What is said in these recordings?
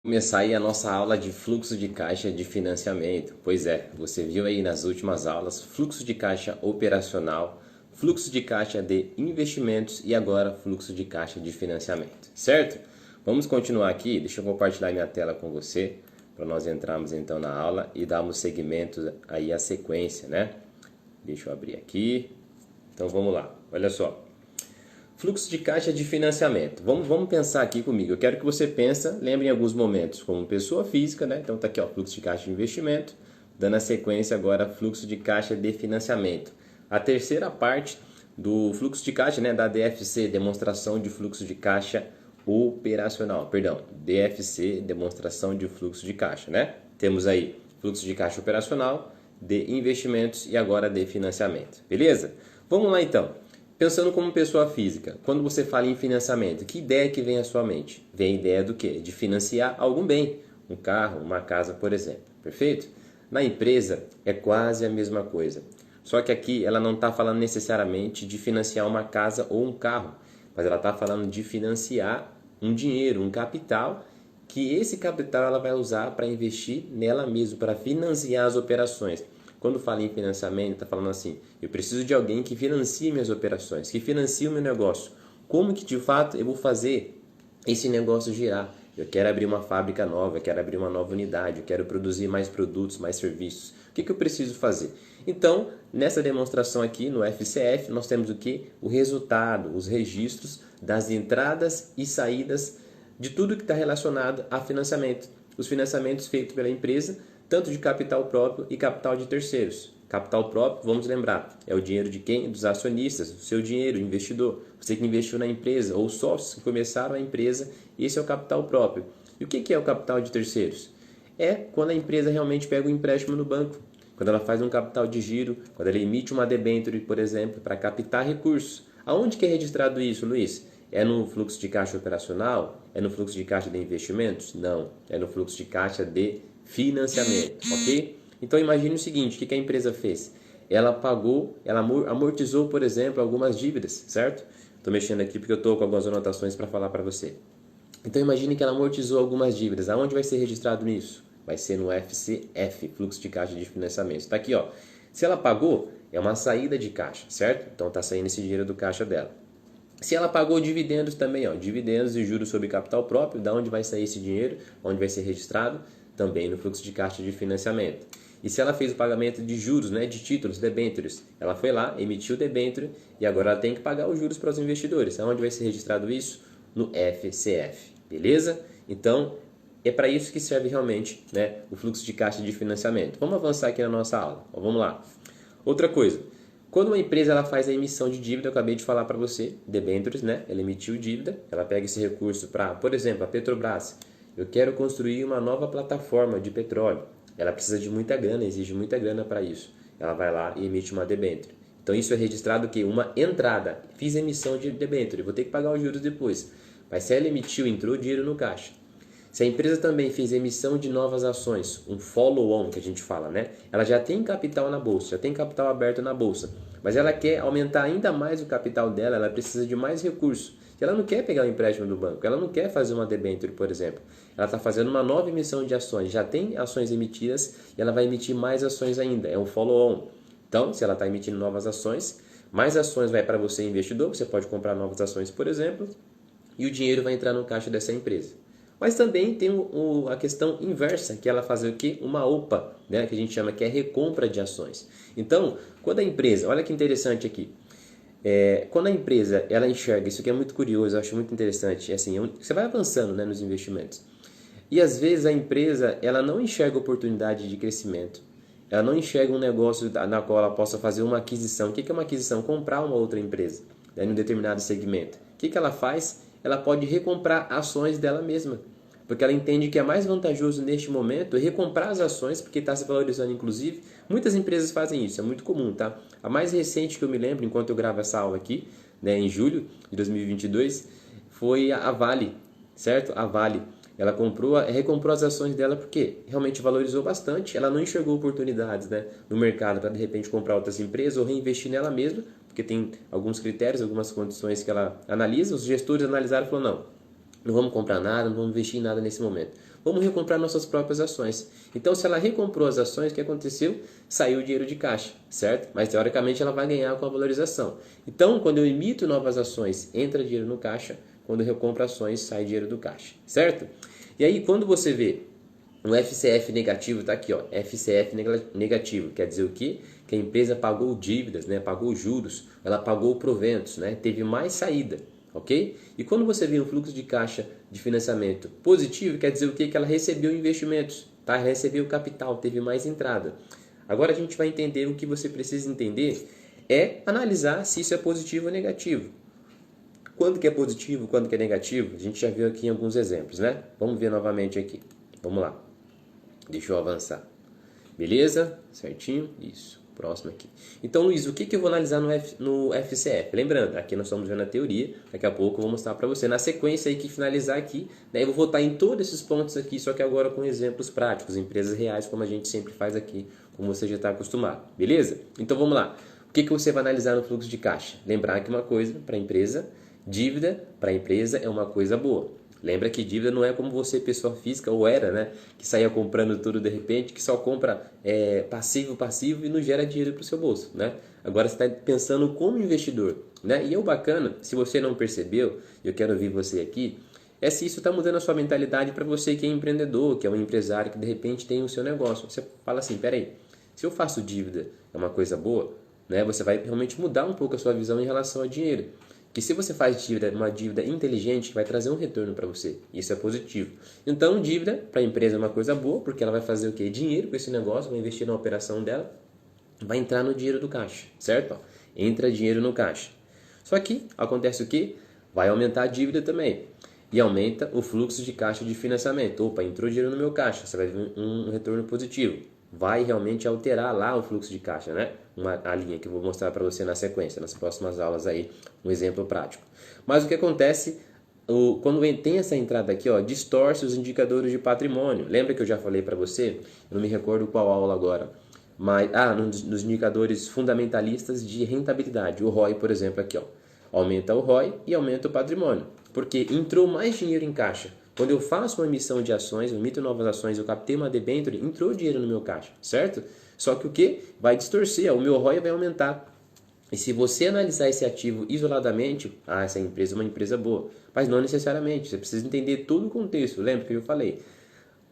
Começar aí a nossa aula de fluxo de caixa de financiamento. Pois é, você viu aí nas últimas aulas fluxo de caixa operacional, fluxo de caixa de investimentos e agora fluxo de caixa de financiamento, certo? Vamos continuar aqui, deixa eu compartilhar minha tela com você para nós entrarmos então na aula e darmos seguimento aí à sequência, né? Deixa eu abrir aqui. Então vamos lá, olha só. Fluxo de caixa de financiamento. Vamos pensar aqui comigo. Eu quero que você pense, lembre em alguns momentos como pessoa física, né? Então tá aqui, ó, fluxo de caixa de investimento, dando a sequência agora fluxo de caixa de financiamento. A terceira parte do fluxo de caixa, né, da DFC, demonstração de fluxo de caixa operacional, perdão, DFC, demonstração de fluxo de caixa, né? Temos aí fluxo de caixa operacional, de investimentos e agora de financiamento. Beleza? Vamos lá então. Pensando como pessoa física, quando você fala em financiamento, que ideia que vem à sua mente? Vem a ideia do quê? De financiar algum bem, um carro, uma casa, por exemplo. Perfeito? Na empresa é quase a mesma coisa. Só que aqui ela não está falando necessariamente de financiar uma casa ou um carro, mas ela está falando de financiar um dinheiro, um capital, que esse capital ela vai usar para investir nela mesma, para financiar as operações. Quando fala em financiamento, está falando assim, eu preciso de alguém que financie minhas operações, que financie o meu negócio. Como que de fato eu vou fazer esse negócio girar? Eu quero abrir uma fábrica nova, eu quero abrir uma nova unidade, eu quero produzir mais produtos, mais serviços. O que eu preciso fazer? Então, nessa demonstração aqui no FCF, nós temos o que? O resultado, os registros das entradas e saídas de tudo que está relacionado a financiamento. Os financiamentos feitos pela empresa, tanto de capital próprio e capital de terceiros. Capital próprio, vamos lembrar, é o dinheiro de quem? Dos acionistas, o seu dinheiro, o investidor. Você que investiu na empresa ou sócios que começaram a empresa, esse é o capital próprio. E o que é o capital de terceiros? É quando a empresa realmente pega um empréstimo no banco, quando ela faz um capital de giro, quando ela emite uma debênture, por exemplo, para captar recursos. Aonde que é registrado isso, Luiz? É no fluxo de caixa operacional? É no fluxo de caixa de investimentos? Não, é no fluxo de caixa de financiamento, ok? Então imagine o seguinte, o que a empresa fez? Ela pagou, ela amortizou, por exemplo, algumas dívidas, certo? Estou mexendo aqui porque eu estou com algumas anotações para falar para você. Então imagine que ela amortizou algumas dívidas. Aonde vai ser registrado nisso? Vai ser no FCF, fluxo de caixa de financiamento. Está aqui, ó. Se ela pagou, é uma saída de caixa, certo? Então está saindo esse dinheiro do caixa dela. Se ela pagou dividendos também, ó, dividendos e juros sobre capital próprio, da onde vai sair esse dinheiro, onde vai ser registrado? Também no fluxo de caixa de financiamento. E se ela fez o pagamento de juros, né, de títulos, debêntures, ela foi lá, emitiu o debênture e agora ela tem que pagar os juros para os investidores. Aonde vai ser registrado isso? No FCF, beleza? Então, é para isso que serve realmente, né, o fluxo de caixa de financiamento. Vamos avançar aqui na nossa aula. Ó, vamos lá. Outra coisa, quando uma empresa ela faz a emissão de dívida, eu acabei de falar para você, debêntures, né? Ela emitiu dívida, ela pega esse recurso para, por exemplo, a Petrobras. Eu quero construir uma nova plataforma de petróleo. Ela precisa de muita grana, exige muita grana para isso. Ela vai lá e emite uma debênture. Então isso é registrado o quê? Uma entrada. Fiz emissão de debênture, vou ter que pagar os juros depois. Mas se ela emitiu, entrou dinheiro no caixa. Se a empresa também fez emissão de novas ações, um follow-on que a gente fala, né? Ela já tem capital na bolsa, já tem capital aberto na bolsa, mas ela quer aumentar ainda mais o capital dela, ela precisa de mais recursos. Ela não quer pegar um empréstimo do banco, ela não quer fazer uma debênture, por exemplo. Ela está fazendo uma nova emissão de ações, já tem ações emitidas e ela vai emitir mais ações ainda, é um follow-on. Então, se ela está emitindo novas ações, mais ações vai para você, investidor, você pode comprar novas ações, por exemplo, e o dinheiro vai entrar no caixa dessa empresa. Mas também tem a questão inversa, que ela faz o quê? Uma OPA, né? Que a gente chama que é recompra de ações. Então, quando a empresa, olha que interessante aqui, quando a empresa ela enxerga, isso aqui é muito curioso, eu acho muito interessante, assim, você vai avançando, né, nos investimentos. E às vezes a empresa ela não enxerga oportunidade de crescimento, ela não enxerga um negócio na qual ela possa fazer uma aquisição. O que é uma aquisição? Comprar uma outra empresa, né, em um determinado segmento. O que ela faz? Ela pode recomprar ações dela mesma, porque ela entende que é mais vantajoso neste momento recomprar as ações, porque está se valorizando inclusive. Muitas empresas fazem isso, é muito comum, tá? A mais recente que eu me lembro, enquanto eu gravo essa aula aqui, né, em julho de 2022, foi a Vale, certo? A Vale. Ela recomprou as ações dela porque realmente valorizou bastante. Ela não enxergou oportunidades, né, no mercado para de repente comprar outras empresas ou reinvestir nela mesma, porque tem alguns critérios, algumas condições que ela analisa. Os gestores analisaram e falaram, não, não vamos comprar nada, não vamos investir em nada nesse momento. Vamos recomprar nossas próprias ações. Então, se ela recomprou as ações, o que aconteceu? Saiu o dinheiro de caixa, certo? Mas, teoricamente, ela vai ganhar com a valorização. Então, quando eu emito novas ações, entra dinheiro no caixa. Quando eu recompro ações, sai dinheiro do caixa, certo? E aí, quando você vê um FCF negativo, tá aqui, ó, FCF negativo, quer dizer o quê? Que a empresa pagou dívidas, né? Pagou juros, ela pagou proventos, né? Teve mais saída. Ok? E quando você vê um fluxo de caixa de financiamento positivo, quer dizer o quê? Que ela recebeu investimentos, tá? Recebeu capital, teve mais entrada. Agora a gente vai entender o que você precisa entender é analisar se isso é positivo ou negativo. Quando que é positivo, quando que é negativo, a gente já viu aqui em alguns exemplos, né? Vamos ver novamente aqui. Vamos lá. Deixa eu avançar. Beleza? Certinho? Isso. Próximo aqui. Então, Luiz, o que eu vou analisar no FCF? Lembrando, aqui nós estamos vendo a teoria, daqui a pouco eu vou mostrar para você. Na sequência aí que finalizar aqui, né, eu vou voltar em todos esses pontos aqui, só que agora com exemplos práticos, empresas reais, como a gente sempre faz aqui, como você já está acostumado. Beleza? Então, vamos lá. O que você vai analisar no fluxo de caixa? Lembrar que uma coisa para a empresa, dívida para a empresa é uma coisa boa. Lembra que dívida não é como você, pessoa física, ou era, né? Que saía comprando tudo de repente, que só compra passivo e não gera dinheiro para o seu bolso, né? Agora você está pensando como investidor, né? E é o bacana, se você não percebeu, eu quero ouvir você aqui, é se isso está mudando a sua mentalidade para você que é empreendedor, que é um empresário, que de repente tem o seu negócio. Você fala assim, peraí, se eu faço dívida, é uma coisa boa, né? Você vai realmente mudar um pouco a sua visão em relação ao dinheiro. Que se você faz dívida, uma dívida inteligente, vai trazer um retorno para você. Isso é positivo. Então, dívida para a empresa é uma coisa boa, porque ela vai fazer o quê? Dinheiro com esse negócio, vai investir na operação dela, vai entrar no dinheiro do caixa, certo? Ó, entra dinheiro no caixa. Só que acontece o quê? Vai aumentar a dívida também. E aumenta o fluxo de caixa de financiamento. Opa, entrou dinheiro no meu caixa, você vai ver um retorno positivo. Vai realmente alterar lá o fluxo de caixa, né? A linha que eu vou mostrar para você na sequência, nas próximas aulas aí, um exemplo prático. Mas o que acontece quando tem essa entrada aqui, ó, distorce os indicadores de patrimônio. Lembra que eu já falei para você? Eu não me recordo qual aula agora. Mas, nos indicadores fundamentalistas de rentabilidade. O ROI, por exemplo, aqui, ó. Aumenta o ROI e aumenta o patrimônio. Porque entrou mais dinheiro em caixa. Quando eu faço uma emissão de ações, eu emito novas ações, eu captei uma debênture, entrou dinheiro no meu caixa, certo? Só que o que? Vai distorcer, o meu ROI vai aumentar. E se você analisar esse ativo isoladamente, essa empresa é uma empresa boa. Mas não necessariamente, você precisa entender todo o contexto. Lembra que eu falei?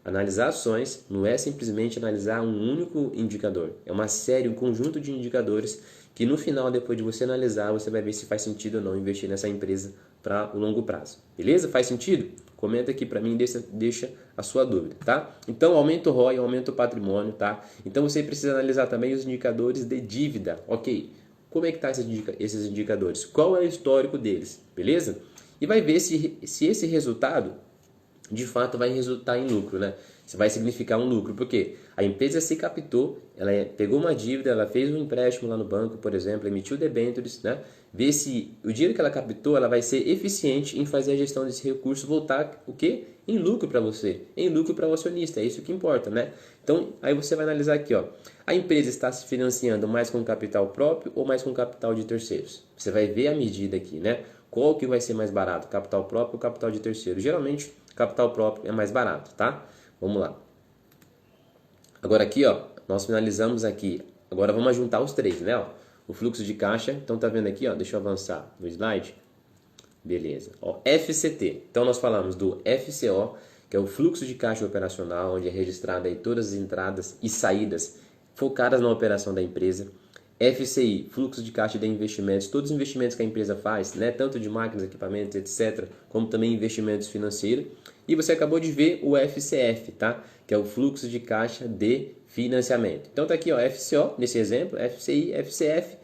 Analisar ações não é simplesmente analisar um único indicador. É uma série, um conjunto de indicadores que no final, depois de você analisar, você vai ver se faz sentido ou não investir nessa empresa para o longo prazo. Beleza? Faz sentido? Comenta aqui para mim, deixa a sua dúvida, tá? Então, aumenta o ROI, aumenta o patrimônio, tá? Então, você precisa analisar também os indicadores de dívida, ok? Como é que tá esses indicadores? Qual é o histórico deles, beleza? E vai ver se esse resultado de fato vai resultar em lucro, né? Isso vai significar um lucro, porque a empresa se captou, ela pegou uma dívida, ela fez um empréstimo lá no banco, por exemplo, emitiu debêntures, né? Ver se o dinheiro que ela captou, ela vai ser eficiente em fazer a gestão desse recurso voltar o quê? Em lucro para você, em lucro para o acionista, é isso que importa, né? Então, aí você vai analisar aqui, ó. A empresa está se financiando mais com capital próprio ou mais com capital de terceiros? Você vai ver a medida aqui, né? Qual que vai ser mais barato, capital próprio ou capital de terceiro? Geralmente, capital próprio é mais barato, tá? Vamos lá. Agora aqui, ó, nós finalizamos aqui. Agora vamos juntar os três, né? Ó, o fluxo de caixa. Então tá vendo aqui, ó? Deixa eu avançar no slide. Beleza. Ó, FCT. Então nós falamos do FCO, que é o fluxo de caixa operacional, onde é registrada aí todas as entradas e saídas focadas na operação da empresa. FCI, fluxo de caixa de investimentos, todos os investimentos que a empresa faz, né, tanto de máquinas, equipamentos, etc., como também investimentos financeiros. E você acabou de ver o FCF, tá? Que é o fluxo de caixa de financiamento. Então tá aqui, ó, FCO, nesse exemplo, FCI, FCF.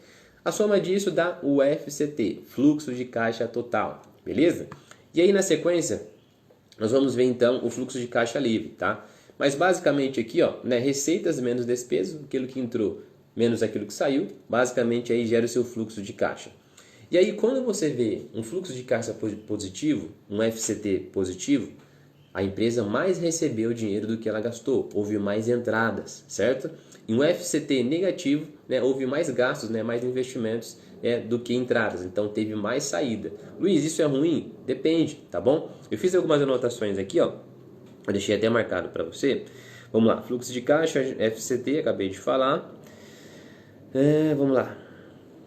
A soma disso dá o FCT, fluxo de caixa total, beleza? E aí na sequência, nós vamos ver então o fluxo de caixa livre, tá? Mas basicamente aqui, ó, né, receitas menos despesas, aquilo que entrou menos aquilo que saiu, basicamente aí gera o seu fluxo de caixa. E aí quando você vê um fluxo de caixa positivo, um FCT positivo, a empresa mais recebeu dinheiro do que ela gastou, houve mais entradas, certo? E um FCT negativo, né, houve mais gastos, né, mais investimentos do que entradas, então teve mais saída. Luiz, isso é ruim? Depende, tá bom? Eu fiz algumas anotações aqui, ó. Eu deixei até marcado para você. Vamos lá, fluxo de caixa, FCT, acabei de falar. Vamos lá,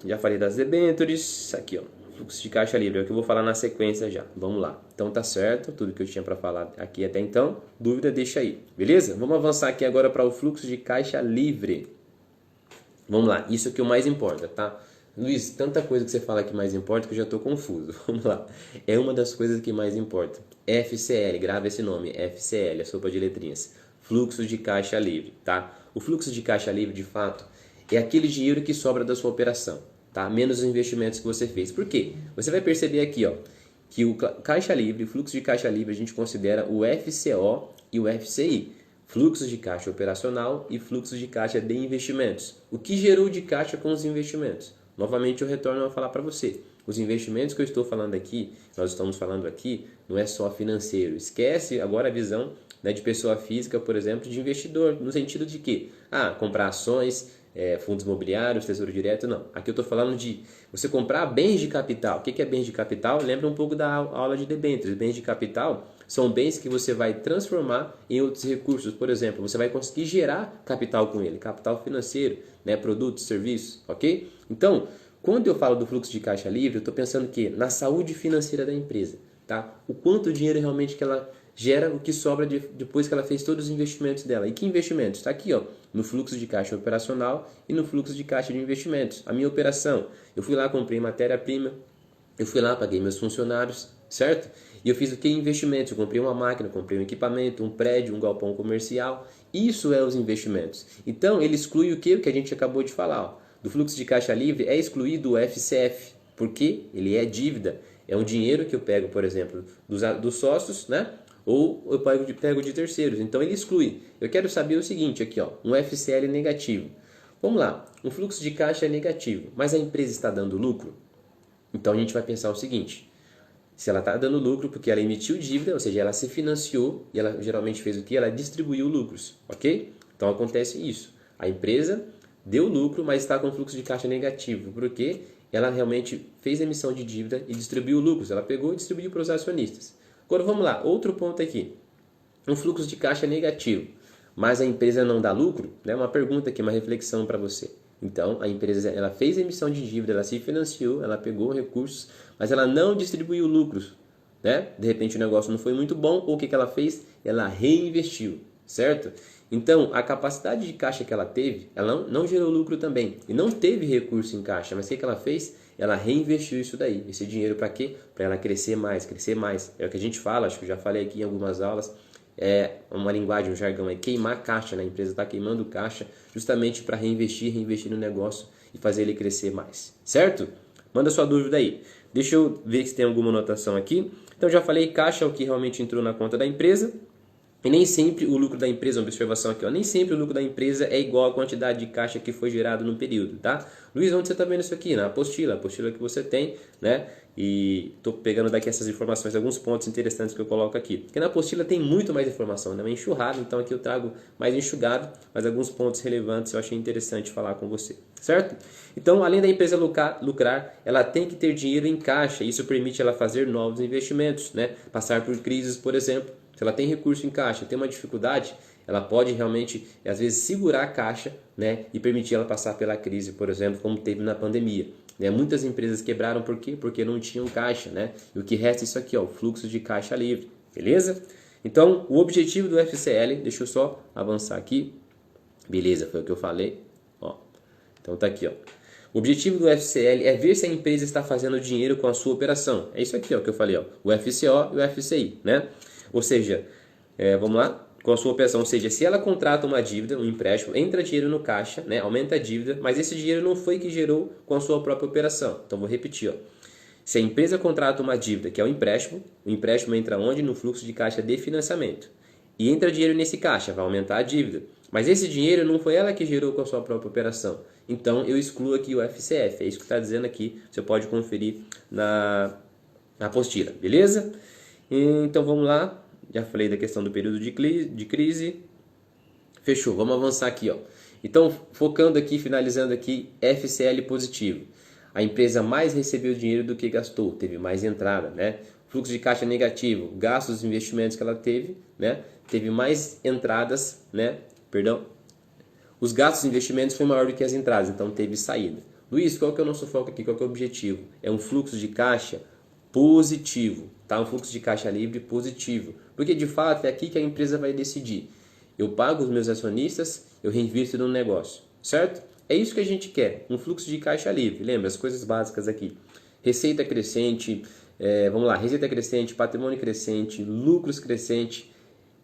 já falei das debêntures, aqui ó, fluxo de caixa livre, é o que eu vou falar na sequência já. Vamos lá, então tá certo, tudo que eu tinha para falar aqui até então. Dúvida, deixa aí, beleza? Vamos avançar aqui agora para o fluxo de caixa livre. Vamos lá, isso que é o mais importa, tá? Luiz, tanta coisa que você fala que mais importa que eu já estou confuso. Vamos lá. É uma das coisas que mais importa. FCL, grava esse nome, FCL, a sopa de letrinhas. Fluxo de caixa livre, tá? O fluxo de caixa livre, de fato, é aquele dinheiro que sobra da sua operação, tá? Menos os investimentos que você fez. Por quê? Você vai perceber aqui, ó, que o caixa livre, o fluxo de caixa livre, a gente considera o FCO e o FCI. Fluxo de caixa operacional e fluxo de caixa de investimentos. O que gerou de caixa com os investimentos? Novamente eu retorno a falar para você. Os investimentos que eu estou falando aqui, nós estamos falando aqui, não é só financeiro. Esquece agora a visão, né, de pessoa física, por exemplo, de investidor, no sentido de que, comprar ações, fundos imobiliários, tesouro direto, não. Aqui eu estou falando de você comprar bens de capital. O que é bens de capital? Lembra um pouco da aula de debêntures. Bens de capital são bens que você vai transformar em outros recursos. Por exemplo, você vai conseguir gerar capital com ele, capital financeiro, né, produtos, serviços, ok? Então, quando eu falo do fluxo de caixa livre, eu estou pensando que na saúde financeira da empresa, tá? O quanto dinheiro realmente que ela gera, o que sobra depois que ela fez todos os investimentos dela. E que investimentos? Está aqui, ó, no fluxo de caixa operacional e no fluxo de caixa de investimentos. A minha operação, eu fui lá, comprei matéria-prima, eu fui lá, paguei meus funcionários, certo? E eu fiz o que? Investimentos. Eu comprei uma máquina, comprei um equipamento, um prédio, um galpão comercial. Isso é os investimentos. Então, ele exclui o que? O que a gente acabou de falar, ó. Do fluxo de caixa livre é excluído o FCF, porque ele é dívida. É um dinheiro que eu pego, por exemplo, dos sócios, né? Ou eu pego de terceiros. Então, ele exclui. Eu quero saber o seguinte aqui, ó, um FCL negativo. Vamos lá, um fluxo de caixa é negativo, mas a empresa está dando lucro? Então, a gente vai pensar o seguinte: se ela está dando lucro porque ela emitiu dívida, ou seja, ela se financiou e ela geralmente fez o que? Ela distribuiu lucros, ok? Então acontece isso. A empresa deu lucro, mas está com fluxo de caixa negativo, porque ela realmente fez emissão de dívida e distribuiu lucros. Ela pegou e distribuiu para os acionistas. Agora vamos lá, outro ponto aqui. Um fluxo de caixa negativo, mas a empresa não dá lucro? Né? Uma pergunta aqui, uma reflexão para você. Então, a empresa ela fez emissão de dívida, ela se financiou, ela pegou recursos, mas ela não distribuiu lucros, né? De repente o negócio não foi muito bom, ou o que ela fez? Ela reinvestiu, certo? Então, a capacidade de caixa que ela teve, ela não gerou lucro também, e não teve recurso em caixa, mas o que ela fez? Ela reinvestiu isso daí, esse dinheiro para quê? Para ela crescer mais, crescer mais. É o que a gente fala, acho que eu já falei aqui em algumas aulas, é uma linguagem, um jargão, é queimar caixa, né? A empresa está queimando caixa justamente para reinvestir no negócio e fazer ele crescer mais, certo? Manda sua dúvida aí. Deixa eu ver se tem alguma anotação aqui. Então já falei, caixa é o que realmente entrou na conta da empresa. E nem sempre o lucro da empresa, uma observação aqui, ó, nem sempre o lucro da empresa é igual à quantidade de caixa que foi gerado no período, tá? Luiz, onde você está vendo isso aqui? Na apostila, a apostila que você tem, né? E estou pegando daqui essas informações, alguns pontos interessantes que eu coloco aqui. Porque na apostila tem muito mais informação, né? É enxurrado, então aqui eu trago mais enxugado, mas alguns pontos relevantes eu achei interessante falar com você, certo? Então, além da empresa lucrar, ela tem que ter dinheiro em caixa, isso permite ela fazer novos investimentos, né? Passar por crises, por exemplo. Se ela tem recurso em caixa, tem uma dificuldade, ela pode realmente, às vezes, segurar a caixa, né, e permitir ela passar pela crise, por exemplo, como teve na pandemia. Né? Muitas empresas quebraram por quê? Porque não tinham caixa. Né? E o que resta é isso aqui, ó, o fluxo de caixa livre. Beleza? Então, o objetivo do FCL, deixa eu só avançar aqui. Beleza, foi o que eu falei. Ó, então tá aqui, ó. O objetivo do FCL é ver se a empresa está fazendo dinheiro com a sua operação. É isso aqui, ó, que eu falei, ó, o FCO e o FCI, né? Ou seja, vamos lá, com a sua operação, ou seja, se ela contrata uma dívida, um empréstimo, entra dinheiro no caixa, né, aumenta a dívida, mas esse dinheiro não foi que gerou com a sua própria operação. Então, vou repetir, ó. Se a empresa contrata uma dívida, que é o empréstimo entra onde? No fluxo de caixa de financiamento. E entra dinheiro nesse caixa, vai aumentar a dívida. Mas esse dinheiro não foi ela que gerou com a sua própria operação. Então, eu excluo aqui o FCF. É isso que está dizendo aqui. Você pode conferir na apostila, beleza? Então, vamos lá. Já falei da questão do período de crise. Fechou. Vamos avançar aqui, ó. Então, focando aqui, finalizando aqui, FCL positivo. A empresa mais recebeu dinheiro do que gastou, teve mais entrada, né? Fluxo de caixa negativo, gastos dos investimentos que ela teve, né? Teve mais entradas, né? Perdão. Os gastos dos investimentos foi maior do que as entradas, então teve saída. Luiz, qual que é o nosso foco aqui? Qual que é o objetivo? É um fluxo de caixa positivo, tá? Um fluxo de caixa livre positivo. Porque de fato é aqui que a empresa vai decidir. Eu pago os meus acionistas, eu reinvisto no negócio, certo? É isso que a gente quer, um fluxo de caixa livre. Lembra as coisas básicas aqui. Receita crescente, vamos lá, receita crescente, patrimônio crescente, lucros crescente,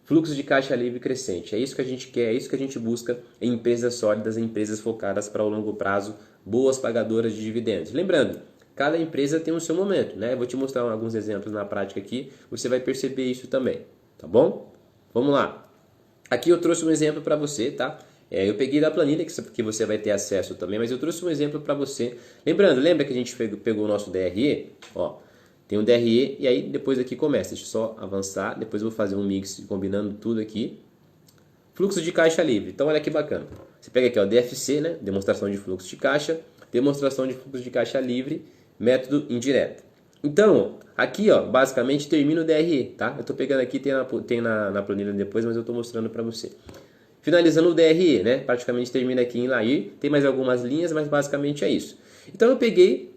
fluxo de caixa livre crescente. É isso que a gente quer, é isso que a gente busca em empresas sólidas, em empresas focadas para o longo prazo, boas pagadoras de dividendos. Lembrando, cada empresa tem o seu momento, né? Eu vou te mostrar alguns exemplos na prática aqui, você vai perceber isso também, tá bom? Vamos lá. Aqui eu trouxe um exemplo para você, tá? Eu peguei da planilha que você vai ter acesso também, mas eu trouxe um exemplo para você. Lembra que a gente pegou o nosso DRE? Ó, tem um DRE e aí depois aqui começa. Deixa eu só avançar, depois eu vou fazer um mix combinando tudo aqui. Fluxo de caixa livre. Então olha que bacana. Você pega aqui, ó, DFC, né? Demonstração de fluxo de caixa, demonstração de fluxo de caixa livre, método indireto. Então, aqui, ó, basicamente termina o DRE, tá? Eu estou pegando aqui, tem na planilha depois, mas eu estou mostrando para você. Finalizando o DRE, né? Praticamente termina aqui em Lair. Tem mais algumas linhas, mas basicamente é isso. Então eu peguei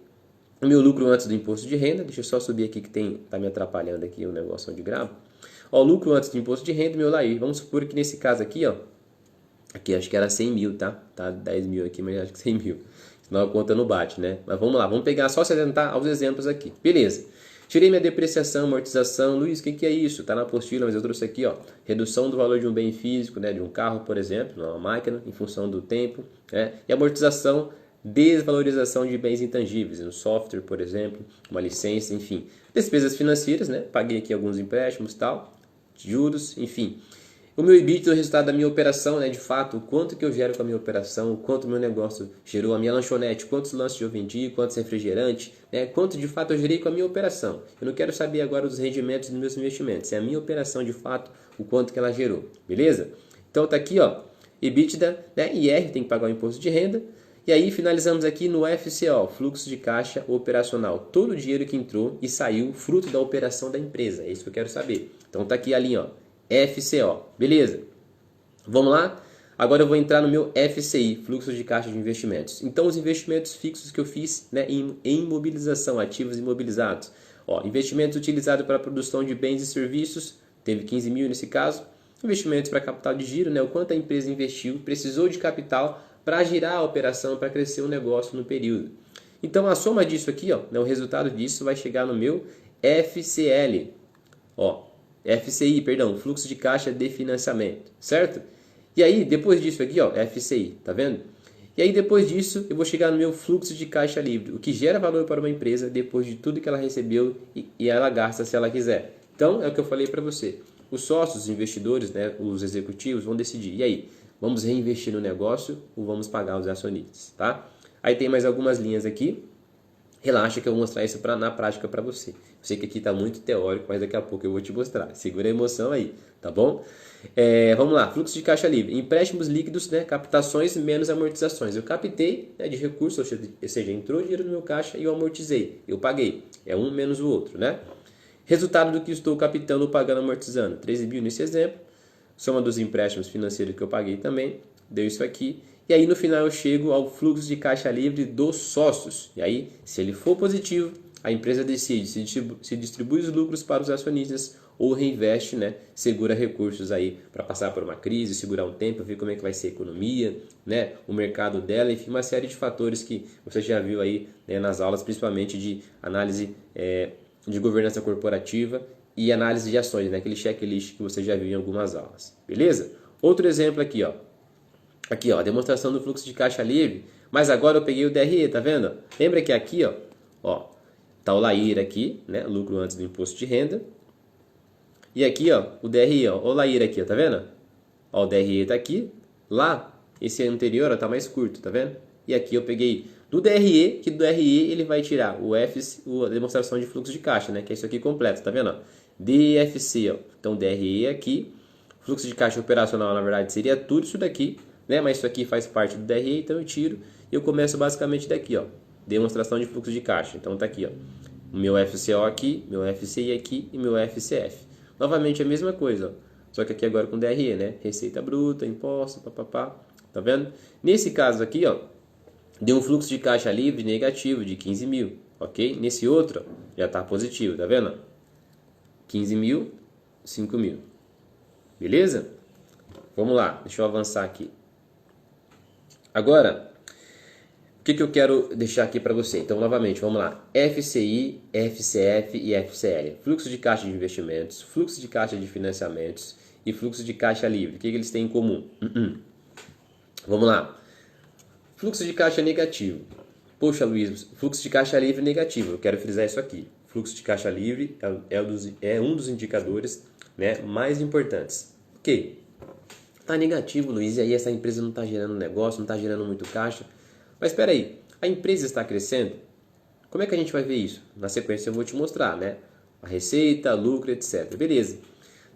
o meu lucro antes do imposto de renda. Deixa eu só subir aqui que tá me atrapalhando aqui o negócio onde gravo. Ó, lucro antes do imposto de renda, meu Lair. Vamos supor que nesse caso aqui, ó. Aqui acho que era 100 mil, tá? Tá 10 mil aqui, mas acho que 100 mil. Senão a conta não bate, né? Mas vamos lá, vamos pegar só se atentar aos exemplos aqui. Beleza. Tirei minha depreciação, amortização. Luiz, o que é isso? Está na apostila, mas eu trouxe aqui, ó. Redução do valor de um bem físico, né? De um carro, por exemplo, uma máquina, em função do tempo. Né? E amortização, desvalorização de bens intangíveis, um software, por exemplo, uma licença, enfim. Despesas financeiras, né? Paguei aqui alguns empréstimos e tal, juros, enfim. O meu EBITDA é o resultado da minha operação, né? De fato, o quanto que eu gero com a minha operação, o quanto o meu negócio gerou, a minha lanchonete, quantos lanches eu vendi, quantos refrigerantes, né? Quanto de fato eu gerei com a minha operação. Eu não quero saber agora os rendimentos dos meus investimentos, é a minha operação de fato, o quanto que ela gerou, beleza? Então tá aqui, ó, EBITDA, né? IR, tem que pagar o imposto de renda. E aí finalizamos aqui no FCO, fluxo de caixa operacional. Todo o dinheiro que entrou e saiu fruto da operação da empresa, é isso que eu quero saber. Então tá aqui a linha, ó. FCO, beleza? Vamos lá? Agora eu vou entrar no meu FCI, fluxo de caixa de investimentos. Então os investimentos fixos que eu fiz, né, em imobilização, ativos imobilizados. Ó, investimentos utilizados para a produção de bens e serviços, teve 15 mil nesse caso. Investimentos para capital de giro, né, o quanto a empresa investiu, precisou de capital para girar a operação, para crescer o negócio no período. Então a soma disso aqui, ó, né, o resultado disso vai chegar no meu FCL. Ó, FCI, perdão, fluxo de caixa de financiamento, certo? E aí, depois disso aqui, ó, FCI, tá vendo? E aí, depois disso, eu vou chegar no meu fluxo de caixa livre, o que gera valor para uma empresa depois de tudo que ela recebeu e ela gasta se ela quiser. Então, é o que eu falei para você. Os sócios, os investidores, né, os executivos vão decidir. E aí, vamos reinvestir no negócio ou vamos pagar os acionistas, tá? Aí tem mais algumas linhas aqui. Relaxa que eu vou mostrar isso na prática para você. Eu sei que aqui está muito teórico, mas daqui a pouco eu vou te mostrar. Segura a emoção aí, tá bom? Vamos lá, fluxo de caixa livre. Empréstimos líquidos, né? Captações menos amortizações. Eu captei, né, de recurso, ou seja, entrou dinheiro no meu caixa e eu amortizei. Eu paguei. É um menos o outro, né? Resultado do que estou captando, pagando, amortizando. 13 mil nesse exemplo. Soma dos empréstimos financeiros que eu paguei também. Deu isso aqui. E aí no final eu chego ao fluxo de caixa livre dos sócios. E aí, se ele for positivo, a empresa decide se distribui os lucros para os acionistas ou reinveste, né? Segura recursos aí para passar por uma crise, segurar um tempo, ver como é que vai ser a economia, né? O mercado dela, enfim, uma série de fatores que você já viu aí, né, nas aulas, principalmente de análise de governança corporativa e análise de ações, né? Aquele checklist que você já viu em algumas aulas. Beleza? Outro exemplo aqui, ó. Aqui, ó, demonstração do fluxo de caixa livre, mas agora eu peguei o DRE, tá vendo? Lembra que aqui, ó, tá o LAIR aqui, né, lucro antes do imposto de renda. E aqui, ó, o DRE, ó, o LAIR aqui, ó, tá vendo? Ó, o DRE tá aqui, lá, esse anterior, ó, tá mais curto, tá vendo? E aqui eu peguei do DRE, que do DRE ele vai tirar a demonstração de fluxo de caixa, né, que é isso aqui completo, tá vendo? Ó? DFC, ó, então DRE aqui, fluxo de caixa operacional, na verdade, seria tudo isso daqui, né? Mas isso aqui faz parte do DRE, então eu tiro e eu começo basicamente daqui, ó. demonstração de fluxo de caixa. Então tá aqui, ó, o meu FCO aqui, meu FCI aqui e meu FCF. Novamente a mesma coisa, ó, só que aqui agora com DRE, né? Receita bruta, imposto, papapá, tá vendo? Nesse caso aqui, ó, deu um fluxo de caixa livre negativo de 15 mil, ok? Nesse outro, ó, já tá positivo, tá vendo? 15 mil, 5 mil. Beleza? Vamos lá, deixa eu avançar aqui. Agora, o que eu quero deixar aqui para você? Então, novamente, vamos lá. FCI, FCF e FCL. Fluxo de caixa de investimentos, fluxo de caixa de financiamentos e fluxo de caixa livre. O que eles têm em comum? Vamos lá. Fluxo de caixa negativo. Poxa, Luiz, fluxo de caixa livre negativo. Eu quero frisar isso aqui. Fluxo de caixa livre é um dos indicadores, né, mais importantes. Ok. Tá negativo, Luiz, e aí essa empresa não está gerando negócio, não está gerando muito caixa. Mas espera aí, a empresa está crescendo? Como é que a gente vai ver isso? Na sequência eu vou te mostrar, né? A receita, lucro, etc. Beleza.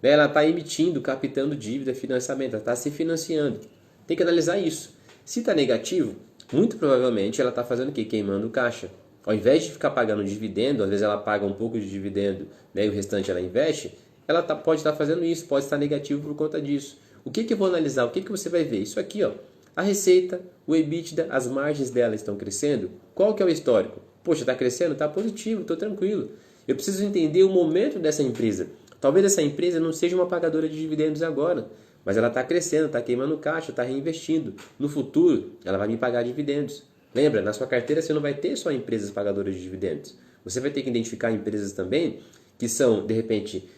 Ela está emitindo, captando dívida, financiamento, ela está se financiando. Tem que analisar isso. Se está negativo, muito provavelmente ela está fazendo o quê? Queimando caixa. Ao invés de ficar pagando dividendo, às vezes ela paga um pouco de dividendo, né, e o restante ela investe, ela pode estar fazendo isso, pode estar negativo por conta disso. O que eu vou analisar? O que você vai ver? Isso aqui, ó. A receita, o EBITDA, as margens dela estão crescendo. Qual que é o histórico? Poxa, está crescendo? Está positivo, estou tranquilo. Eu preciso entender o momento dessa empresa. Talvez essa empresa não seja uma pagadora de dividendos agora, mas ela está crescendo, está queimando caixa, está reinvestindo. No futuro, ela vai me pagar dividendos. Lembra, na sua carteira você não vai ter só empresas pagadoras de dividendos. Você vai ter que identificar empresas também que são, de repente,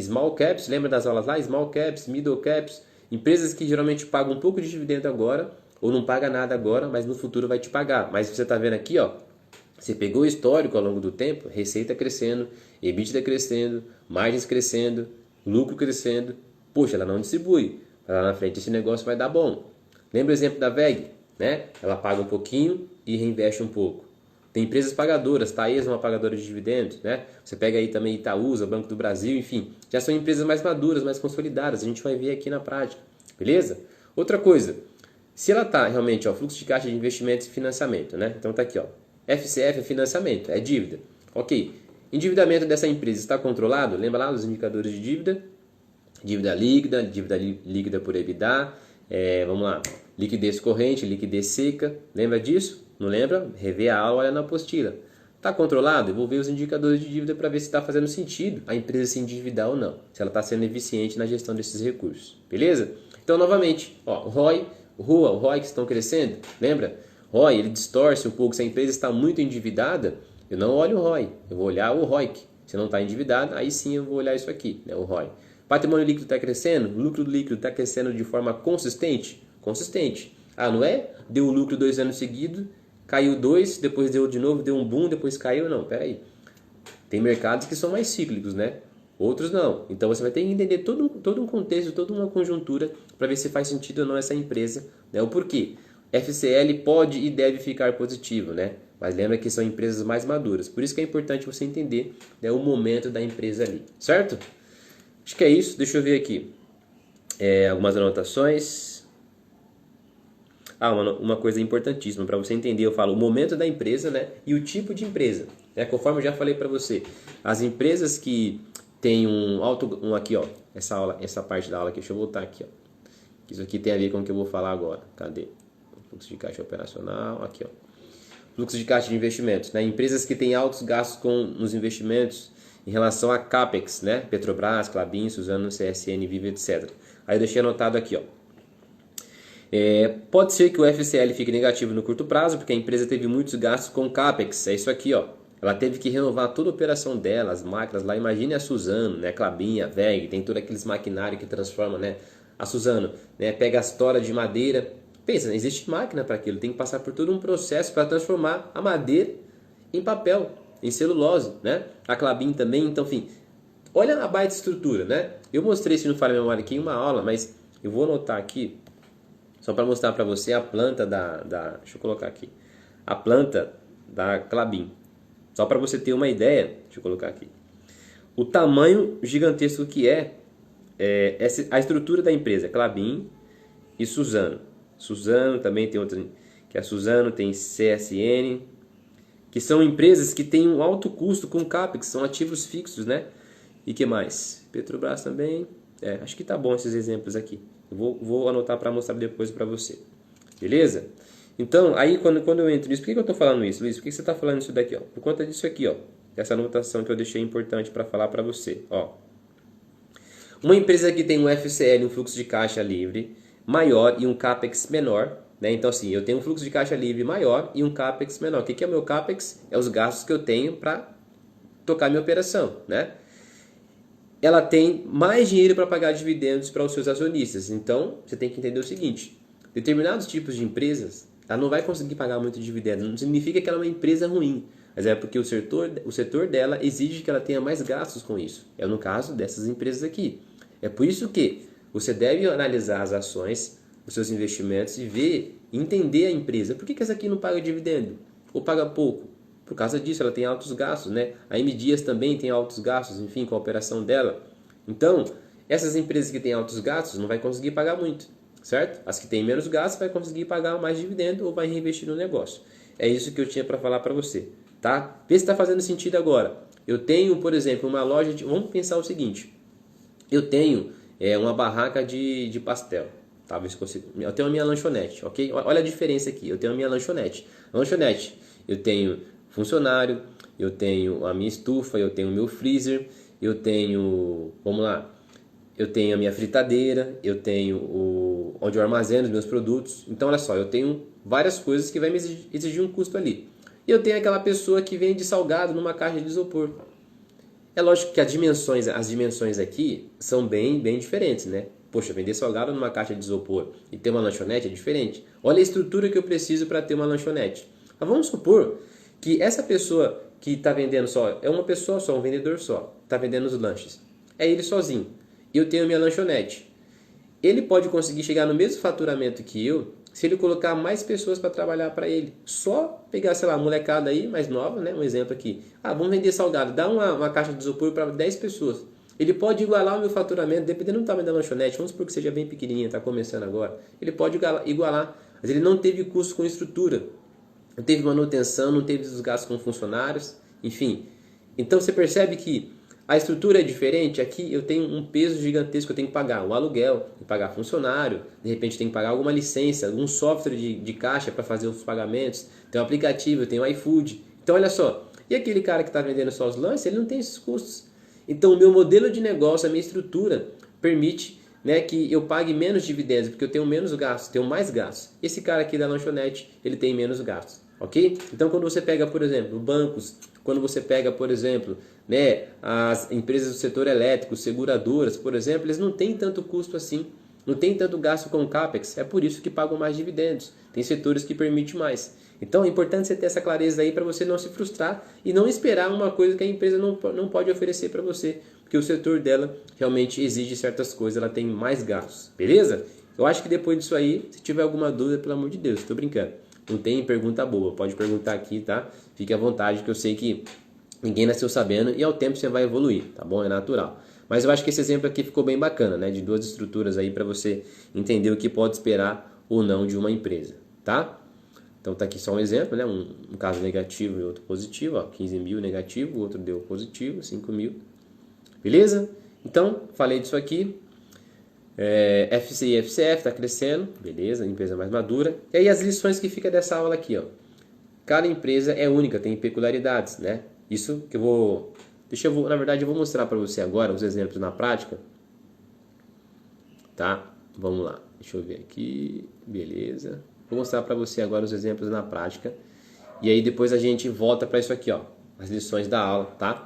small caps, lembra das aulas lá? Small caps, middle caps, empresas que geralmente pagam um pouco de dividendo agora, ou não paga nada agora, mas no futuro vai te pagar. Mas você está vendo aqui, ó, você pegou o histórico ao longo do tempo, receita crescendo, EBITDA crescendo, margens crescendo, lucro crescendo. Poxa, ela não distribui. Lá na frente esse negócio vai dar bom. Lembra o exemplo da VEG? Né? Ela paga um pouquinho e reinveste um pouco. Tem empresas pagadoras, Taesa é uma pagadora de dividendos, né? Você pega aí também Itaúsa, Banco do Brasil, enfim, já são empresas mais maduras, mais consolidadas, a gente vai ver aqui na prática, beleza? Outra coisa, se ela está realmente, ó, fluxo de caixa de investimentos e financiamento, né? Então tá aqui, ó, FCF é financiamento, é dívida, ok? Endividamento dessa empresa está controlado? Lembra lá dos indicadores de dívida? Dívida líquida por EBITDA, vamos lá, liquidez corrente, liquidez seca, lembra disso? Não lembra? Rever a aula, olha na apostila. Está controlado? Eu vou ver os indicadores de dívida para ver se está fazendo sentido a empresa se endividar ou não. Se ela está sendo eficiente na gestão desses recursos. Beleza? Então, novamente, ó, o ROI, o ROI que estão crescendo. Lembra? ROI, ele distorce um pouco. Se a empresa está muito endividada, eu não olho o ROI. Eu vou olhar o ROIC. Se não está endividado, aí sim eu vou olhar isso aqui, né, o ROI. Patrimônio líquido está crescendo? O lucro líquido está crescendo de forma consistente? Consistente. Ah, não é? Deu o lucro 2 anos seguidos, caiu 2, depois deu de novo, deu um boom, depois caiu. Não, peraí. Tem mercados que são mais cíclicos, né? Outros não. Então você vai ter que entender todo um contexto, toda uma conjuntura para ver se faz sentido ou não essa empresa, né? O porquê. FCL pode e deve ficar positivo, né? Mas lembra que são empresas mais maduras. Por isso que é importante você entender, né, o momento da empresa ali, certo? Acho que é isso. Deixa eu ver aqui. Algumas anotações. Uma coisa importantíssima para você entender, eu falo o momento da empresa, né, e o tipo de empresa, né, conforme eu já falei para você, as empresas que têm aqui, ó, essa parte da aula aqui, deixa eu voltar aqui, ó, isso aqui tem a ver com o que eu vou falar agora, cadê? Fluxo de caixa operacional, aqui, ó, fluxo de caixa de investimentos, né, empresas que têm altos gastos nos investimentos em relação a CAPEX, né, Petrobras, Klabin, Suzano, CSN, Viva, etc. Aí eu deixei anotado aqui, ó. Pode ser que o FCL fique negativo no curto prazo, porque a empresa teve muitos gastos com CAPEX. É isso aqui, ó. Ela teve que renovar toda a operação dela, as máquinas lá. Imagine a Suzano, né? Klabin, a WEG, tem todos aqueles maquinários que transformam, né? A Suzano, né? Pega as toras de madeira. Pensa, existe máquina para aquilo. Tem que passar por todo um processo para transformar a madeira em papel, em celulose, né? A Klabin também, então, enfim. Olha a baita estrutura, né? Eu mostrei, se não falha a memória aqui, em uma aula, mas eu vou anotar aqui, só para mostrar para você a planta deixa eu colocar aqui, a planta da Klabin. Só para você ter uma ideia, deixa eu colocar aqui. O tamanho gigantesco que a estrutura da empresa, Klabin e Suzano. Suzano também tem outra, que é a Suzano, tem CSN, que são empresas que têm um alto custo com CAPEX, são ativos fixos, né? E que mais? Petrobras também. Acho que tá bom esses exemplos aqui. Eu vou anotar para mostrar depois para você. Beleza? Então, aí quando eu entro nisso, por que eu estou falando isso, Luiz? Por que você está falando isso daqui? Ó? Por conta disso aqui, ó. Essa anotação que eu deixei importante para falar para você. Ó. Uma empresa que tem um FCL, um fluxo de caixa livre, maior e um CAPEX menor, né? Então, assim, eu tenho um fluxo de caixa livre maior e um CAPEX menor. O que é o meu CAPEX? É os gastos que eu tenho para tocar minha operação, né? Ela tem mais dinheiro para pagar dividendos para os seus acionistas. Então, você tem que entender o seguinte: determinados tipos de empresas, ela não vai conseguir pagar muito dividendo. Não significa que ela é uma empresa ruim, mas é porque o setor dela exige que ela tenha mais gastos com isso. É no caso dessas empresas aqui. É por isso que você deve analisar as ações, os seus investimentos e ver, entender a empresa. Por que essa aqui não paga dividendo? Ou paga pouco? Por causa disso, ela tem altos gastos, né? A M Dias também tem altos gastos, enfim, com a operação dela. Então, essas empresas que têm altos gastos não vai conseguir pagar muito, certo? As que têm menos gastos vai conseguir pagar mais dividendo ou vai reinvestir no negócio. É isso que eu tinha para falar para você, tá? Vê se está fazendo sentido agora. Eu tenho, por exemplo, uma loja de... Vamos pensar o seguinte. Eu tenho uma barraca de pastel. Tá? Eu tenho a minha lanchonete, ok? Olha a diferença aqui. Eu tenho a minha lanchonete. Lanchonete, eu tenho funcionário, eu tenho a minha estufa, eu tenho o meu freezer, eu tenho, vamos lá, eu tenho a minha fritadeira, eu tenho onde eu armazeno os meus produtos. Então, olha só, eu tenho várias coisas que vai me exigir um custo ali. E eu tenho aquela pessoa que vende salgado numa caixa de isopor. É lógico que as dimensões aqui são bem diferentes, né? Poxa, vender salgado numa caixa de isopor e ter uma lanchonete é diferente. Olha a estrutura que eu preciso para ter uma lanchonete. Mas vamos supor que essa pessoa que está vendendo só, é uma pessoa só, um vendedor só, está vendendo os lanches. É ele sozinho. Eu tenho minha lanchonete. Ele pode conseguir chegar no mesmo faturamento que eu se ele colocar mais pessoas para trabalhar para ele. Só pegar, sei lá, a molecada aí, mais nova, né? Um exemplo aqui. Vamos vender salgado. Dá uma caixa de isopor para 10 pessoas. Ele pode igualar o meu faturamento, dependendo do tamanho da lanchonete. Vamos supor que seja bem pequenininha, está começando agora. Ele pode igualar, mas ele não teve custo com estrutura. Não teve manutenção, não teve os gastos com funcionários, enfim. Então você percebe que a estrutura é diferente. Aqui eu tenho um peso gigantesco, eu tenho que pagar o aluguel, tenho que pagar funcionário, de repente tenho que pagar alguma licença, algum software de caixa para fazer os pagamentos, tem um aplicativo, eu tenho o iFood. Então olha só, e aquele cara que está vendendo só os lanches, ele não tem esses custos. Então o meu modelo de negócio, a minha estrutura, permite, né, que eu pague menos dividendos, porque eu tenho menos gastos, tenho mais gastos. Esse cara aqui da lanchonete, ele tem menos gastos, ok? Então quando você pega, por exemplo, bancos, quando você pega, por exemplo, né, as empresas do setor elétrico, seguradoras, por exemplo, eles não têm tanto custo assim, não tem tanto gasto com o CAPEX, é por isso que pagam mais dividendos. Tem setores que permitem mais. Então é importante você ter essa clareza aí para você não se frustrar e não esperar uma coisa que a empresa não pode oferecer para você, porque o setor dela realmente exige certas coisas, ela tem mais gastos, beleza? Eu acho que depois disso aí, se tiver alguma dúvida, pelo amor de Deus, estou brincando. Não tem pergunta boa, pode perguntar aqui, tá? Fique à vontade, que eu sei que ninguém nasceu sabendo e ao tempo você vai evoluir, tá bom? É natural. Mas eu acho que esse exemplo aqui ficou bem bacana, né? De duas estruturas aí para você entender o que pode esperar ou não de uma empresa, tá? Então tá aqui só um exemplo, né? Um caso negativo e outro positivo, ó, 15 mil negativo, o outro deu positivo, 5 mil. Beleza? Então, falei disso aqui. FCI e FCF está crescendo, beleza, empresa mais madura. E aí as lições que fica dessa aula aqui, ó. Cada empresa é única, tem peculiaridades, né? Isso que eu vou... na verdade, eu vou mostrar para você agora os exemplos na prática. Tá? Vamos lá. Deixa eu ver aqui. Beleza. Vou mostrar para você agora os exemplos na prática. E aí depois a gente volta para isso aqui, ó. As lições da aula, tá?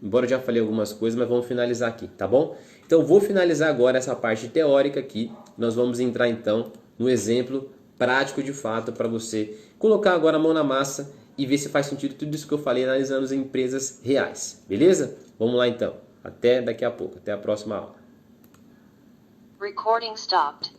Embora eu já falei algumas coisas, mas vamos finalizar aqui, tá bom? Então vou finalizar agora essa parte teórica aqui. Nós vamos entrar então no exemplo prático de fato para você colocar agora a mão na massa e ver se faz sentido tudo isso que eu falei analisando as empresas reais. Beleza? Vamos lá então. Até daqui a pouco. Até a próxima aula. Recording stopped.